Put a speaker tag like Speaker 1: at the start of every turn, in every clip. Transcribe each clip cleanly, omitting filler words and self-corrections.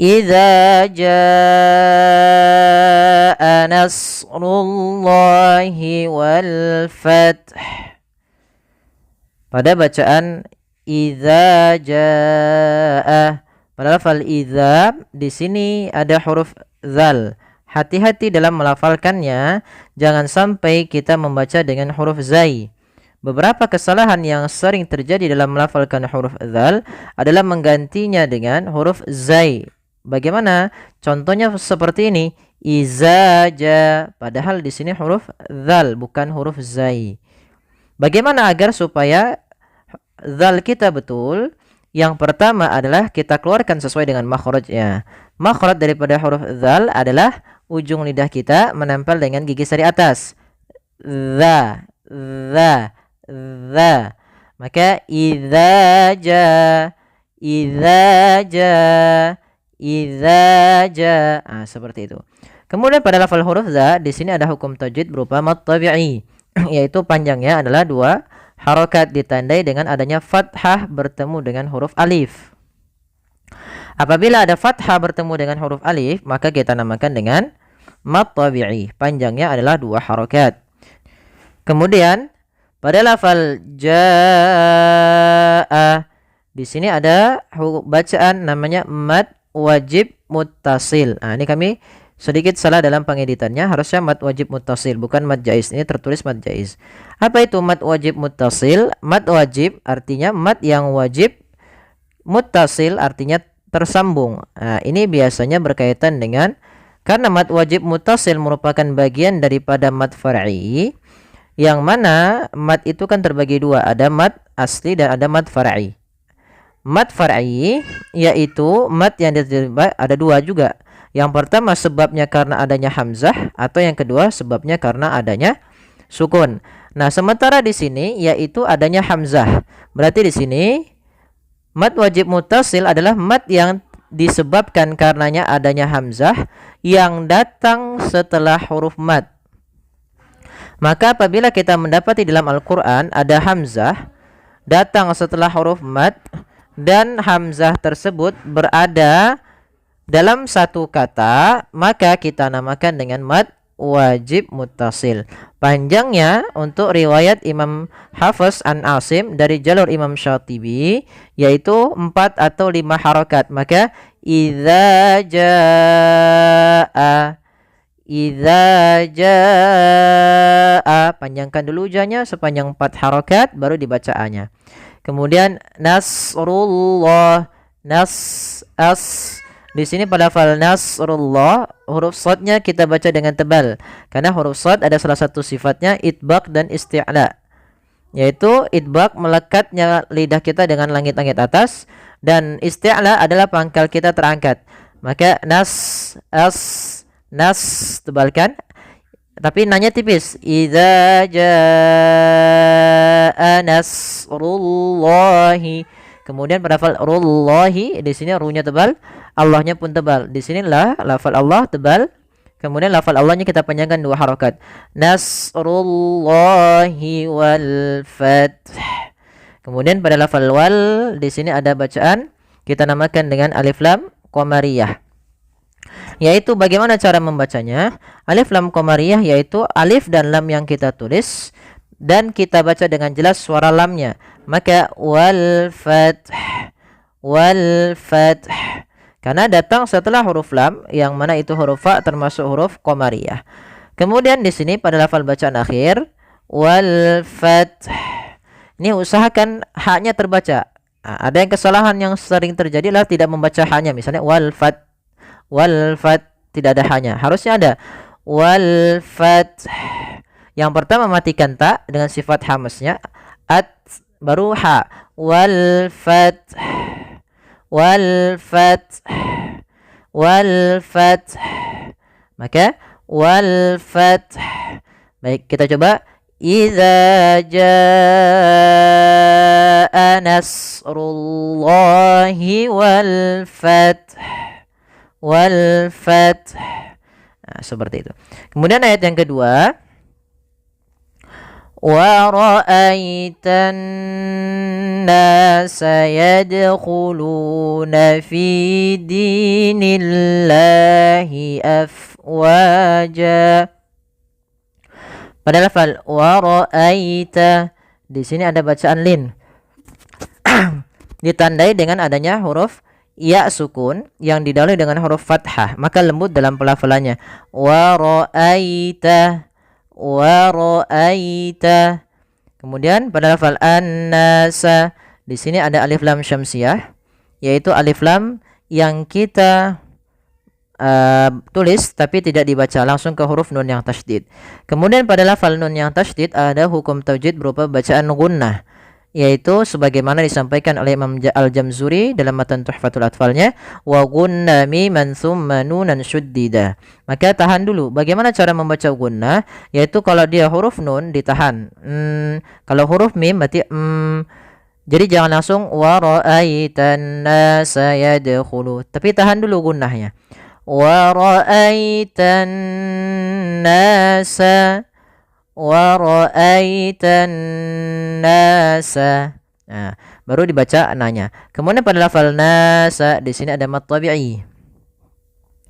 Speaker 1: Idza jaa nasrullahi wal fath. Pada bacaan idza jaa, pada lafal idza di sini ada huruf zal. Hati-hati dalam melafalkannya, jangan sampai kita membaca dengan huruf zai. Beberapa kesalahan yang sering terjadi dalam melafalkan huruf zal adalah menggantinya dengan huruf zai. Bagaimana? Contohnya seperti ini, izaja, padahal di sini huruf zal bukan huruf zai. Bagaimana agar supaya zal kita betul? Yang pertama adalah kita keluarkan sesuai dengan makhrajnya. Makhraj daripada huruf zal adalah ujung lidah kita menempel dengan gigi sari atas. Za, za, za. Maka idza ja. Seperti itu. Kemudian pada lafal huruf za di sini ada hukum tajwid berupa mad tabi'i, yaitu panjangnya adalah 2 harokat ditandai dengan adanya fathah bertemu dengan huruf alif. Apabila ada fathah bertemu dengan huruf alif, maka kita namakan dengan mad tabi'i. Panjangnya adalah 2 harokat. Kemudian pada lafal jaa di sini ada bacaan namanya mad wajib muttasil. Ini kami sedikit salah dalam pengeditannya, harusnya mad wajib muttasil bukan mad jaiz. Ini tertulis mad jaiz. Apa itu mad wajib muttasil? Mad wajib artinya mad yang wajib, muttasil artinya tersambung. Ini biasanya berkaitan dengan, karena mad wajib muttasil merupakan bagian daripada mad far'i, yang mana mad itu kan terbagi 2, ada mad asli dan ada mad far'i. Mad far'i yaitu mad yang ada 2 juga. Yang pertama sebabnya karena adanya hamzah, atau yang kedua sebabnya karena adanya sukun. Nah, sementara di sini yaitu adanya hamzah. Berarti di sini mad wajib muttasil adalah mad yang disebabkan karenanya adanya hamzah yang datang setelah huruf mad. Maka apabila kita mendapati dalam Al-Qur'an ada hamzah datang setelah huruf mad, dan hamzah tersebut berada dalam satu kata, maka kita namakan dengan mad wajib muttasil. Panjangnya untuk riwayat Imam Hafiz an Asim dari jalur Imam Syatibi yaitu 4 atau 5 harokat. Maka idza jaa, panjangkan dulu janya sepanjang 4 harokat baru dibacaannya. Kemudian nasrullah, di sini pada lafal nasrullah huruf shadnya kita baca dengan tebal, karena huruf shad ada salah satu sifatnya itbaq dan isti'la, yaitu itbaq melekatnya lidah kita dengan langit-langit atas, dan isti'la adalah pangkal kita terangkat. Maka nas tebalkan, tapi nanya tipis. Idza jaa nasrullahi. Kemudian pada lafal rullahi di sini runya tebal, Allahnya pun tebal. Di sinilah lafal Allah tebal. Kemudian lafal Allahnya kita panjangkan 2 harokat. Nasrullahi wal fath. Kemudian pada lafal wal di sini ada bacaan kita namakan dengan alif lam qamariyah. Yaitu bagaimana cara membacanya? Alif lam qamariyah yaitu alif dan lam yang kita tulis dan kita baca dengan jelas suara lamnya. Maka wal fath, karena datang setelah huruf lam yang mana itu huruf fa termasuk huruf qamariyah. Kemudian di sini pada lafal bacaan akhir wal fath, ini usahakan haknya terbaca. Ada yang kesalahan yang sering terjadi adalah tidak membaca haknya. Misalnya wal fath tidak ada hanya, harusnya ada wal fath. Yang pertama matikan ta dengan sifat hamasnya, at baru ha, wal fath. Maka wal fath. Baik, kita coba. Idza jaa nasrullahi wal fath. Seperti itu. Kemudian ayat yang kedua, ورأيت الناس يدخلون في دين الله أفواجا. Pada lafal wara'aita di sini ada bacaan lin. Ditandai dengan adanya huruf ya sukun yang didahului dengan huruf fathah, maka lembut dalam pelafalannya. Wara'aita, wara'aita. Kemudian pada lafal an-nasa di sini ada alif lam syamsiyah, yaitu alif lam yang kita tulis tapi tidak dibaca, langsung ke huruf nun yang tasydid. Kemudian pada lafal nun yang tasydid ada hukum taujid berupa bacaan gunnah, yaitu sebagaimana disampaikan oleh Imam Al-Jamzuri dalam matan Tuhfatul Atfalnya, wa gunna miman thumma nunan syuddida. Maka tahan dulu. Bagaimana cara membaca gunnah? Yaitu kalau dia huruf nun ditahan. Kalau huruf mim berarti jadi jangan langsung wa ra'aitan nasa yadkhulu, tapi tahan dulu gunnahnya. Wa ra'aitan nasa, wa ra'aitan nasa. Nah, baru dibaca nanya. Kemudian pada lafal nasa di sini ada mad tabi'i.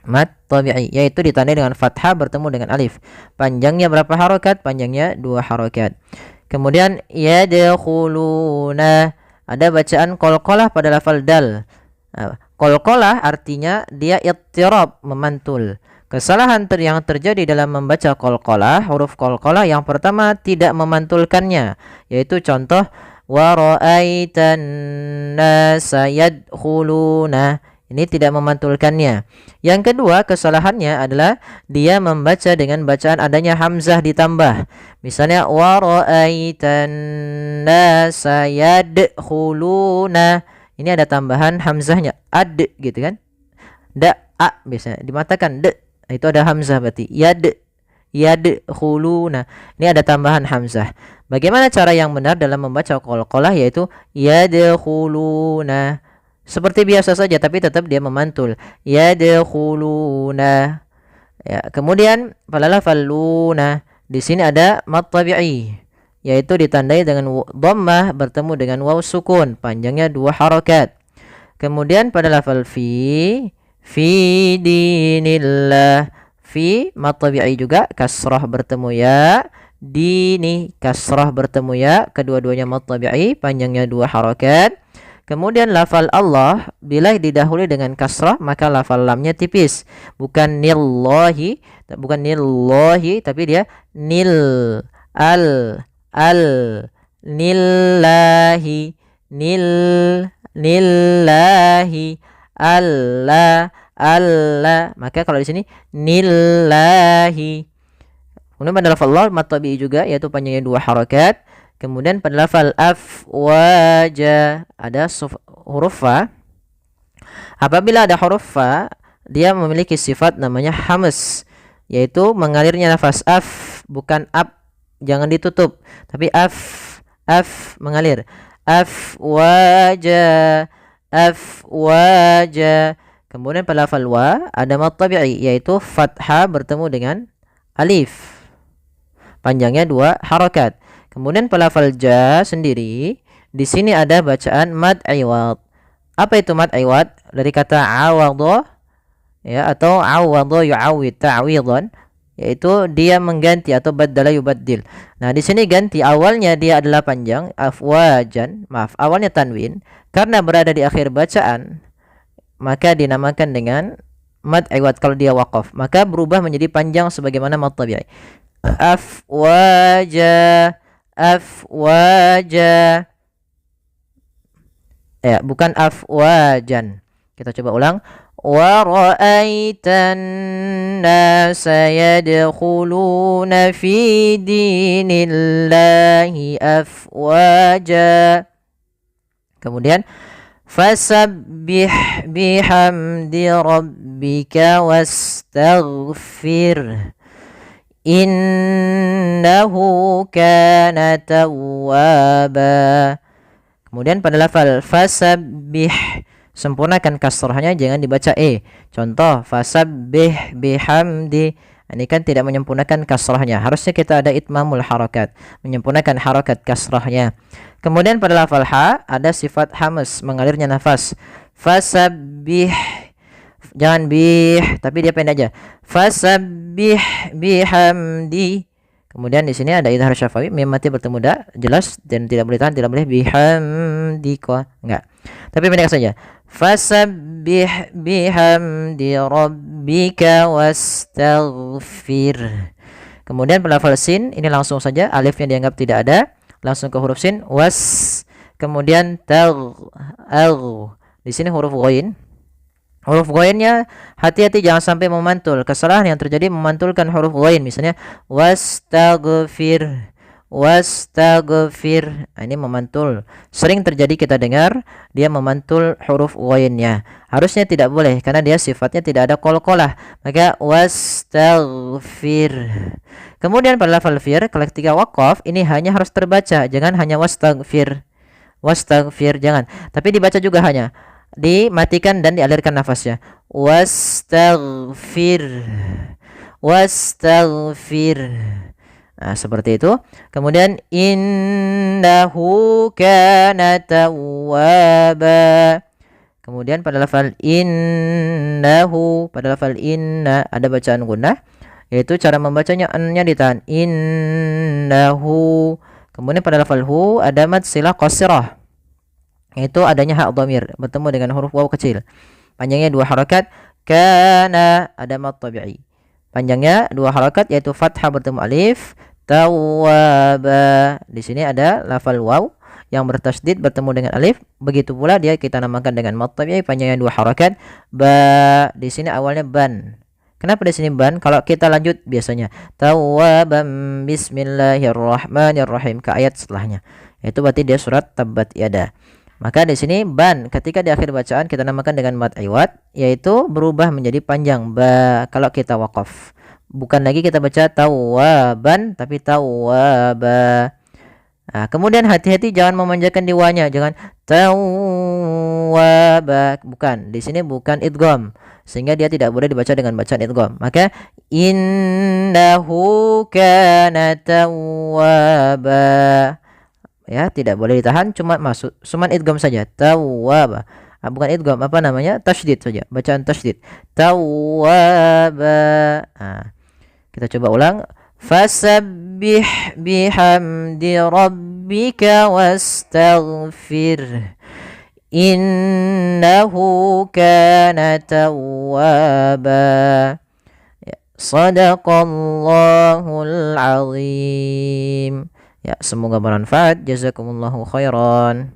Speaker 1: Mad tabi'i yaitu ditandai dengan fathah bertemu dengan alif. Panjangnya berapa harokat? Panjangnya 2 harokat. Kemudian yadkhuluna ada bacaan qalqalah pada lafal dal. Qalqalah artinya dia ittirab, memantul. Kesalahan yang terjadi dalam membaca qalqalah, huruf qalqalah yang pertama tidak memantulkannya, yaitu contoh wa ra'aitan nasa yadkhuluna, ini tidak memantulkannya. Yang kedua kesalahannya adalah dia membaca dengan bacaan adanya hamzah ditambah. Misalnya wa ra'aitan nasa yadkhuluna, ini ada tambahan hamzahnya ad gitu kan, da a biasanya dimatakan de, itu ada hamzah berarti yadkhuluna, ini ada tambahan hamzah. Bagaimana cara yang benar dalam membaca qalqalah? Yaitu yadkhuluna, seperti biasa saja tapi tetap dia memantul, yadkhuluna. Ya, kemudian pada lafal luna di sini ada mad tabi'i, yaitu ditandai dengan dhammah bertemu dengan waw sukun, panjangnya 2 harakat. Kemudian pada lafal fi dinillah, fi mad tabi'i juga kasrah bertemu ya, dini kasrah bertemu ya, kedua-duanya mad tabi'i, panjangnya 2 harakat. Kemudian lafal Allah bila didahului dengan kasrah maka lafal lamnya tipis, bukan nillahi, tapi dia nil al nillahi nillahi alla, maka kalau di sini nillahi. Kemudian pada lafal Allah mad tabi'i juga, yaitu panjangnya 2 harakat. Kemudian pada lafal afwaja ada huruf fa. Apabila ada huruf fa, dia memiliki sifat namanya hamas, yaitu mengalirnya nafas af, bukan ab, jangan ditutup, tapi af mengalir. Afwaja. Kemudian pada lafal wa ada mad tabi'i, yaitu fathah bertemu dengan alif, panjangnya 2 harakat. Kemudian pada lafal ja sendiri di sini ada bacaan mad iwad. Apa itu mad iwad? Dari kata awadha ya, atau awadha yu'awid ta'widan, yaitu dia mengganti atau badala yubaddil. Nah, di sini ganti, awalnya dia adalah panjang afwajan, awalnya tanwin, karena berada di akhir bacaan maka dinamakan dengan mad iwad. Kalau dia waqaf maka berubah menjadi panjang sebagaimana mad tabi'i. Afwaja. Ya, bukan afwajan. Kita coba ulang. Wa ra'aitan nasa yadkhuluna fi dinillahi afwaja. Kemudian fasabbih bihamdi rabbika wastaghfir innahu kana tawwaba. Kemudian pada lafal fasabbih sempurnakan kasrahnya, jangan dibaca e. Contoh fasabbih bihamdi, Ini kan tidak menyempurnakan kasrahnya. Harusnya kita ada itmamul harakat, menyempurnakan harakat kasrahnya. Kemudian pada lafal ha ada sifat hamas, mengalirnya nafas. Fasabbih, jangan bih, tapi dia pendek aja. Fasabbih bihamdi. Kemudian di sini ada idhar syafawi, mim mati bertemu da, jelas dan tidak boleh tahan, tidak boleh bihamdika, enggak. Tapi pendek saja. Fasabbih bihamdi rabbika wastaghfir. Kemudian pada lafal sin ini langsung saja, alifnya dianggap tidak ada, langsung ke huruf sin, was. Kemudian tag, di sini huruf ghain. Huruf ghainnya hati-hati jangan sampai memantul. Kesalahan yang terjadi memantulkan huruf ghain, misalnya wastaghfir, wastaghfir. Ini memantul. Sering terjadi kita dengar dia memantul huruf ghainnya. Harusnya tidak boleh karena dia sifatnya tidak ada qalqalah. Maka wastaghfir. Kemudian pada lafal fir ketika waqaf ini hanya harus terbaca, jangan hanya wastaghfir. Wastaghfir jangan, tapi dibaca juga hanya. Dimatikan dan dialirkan nafasnya. Wastaghfir, wastaghfir. Nah, seperti itu. Kemudian innahu kana tawwaba. Kemudian pada lafal innahu, pada lafal inna ada bacaan gunnah, yaitu cara membacanya an-nya ditahan. Innahu. Kemudian pada lafal hu ada mad silah qasirah, itu adanya hak dhamir bertemu dengan huruf waw kecil. Panjangnya 2 harakat. Kana ada mad tabi'i. Panjangnya 2 harakat yaitu fathah bertemu alif. Tawwaba. Di sini ada lafal waw yang bertasydid bertemu dengan alif. Begitu pula dia kita namakan dengan mad tabi'i, panjangnya 2 harakat. Ba. Di sini awalnya ban. Kenapa di sini ban? Kalau kita lanjut biasanya tawwabam bismillahirrahmanirrahim ke ayat setelahnya. Itu berarti dia surat Tabbat Yada. Maka di sini ban ketika di akhir bacaan kita namakan dengan mad iwad, yaitu berubah menjadi panjang ba kalau kita waqaf. Bukan lagi kita baca tawaban tapi tawaba. Nah, kemudian hati-hati jangan memanjakan di wa-nya, jangan tawaba. Bukan, di sini bukan idgham, sehingga dia tidak boleh dibaca dengan bacaan idgham. Maka innahu kana tawwaba. Ya, tidak boleh ditahan, cuma masuk, cuma idgham saja. Tawwaba. Bukan idgham, apa namanya? Tasydid saja. Bacaan tasydid. Tawwaba. Nah, kita coba ulang. Fasabbih bihamdi rabbika wastaghfir. Innahu kana tawwaba. Ya, sadaqallahul azim. Ya, semoga bermanfaat. Jazakumullahu khairan.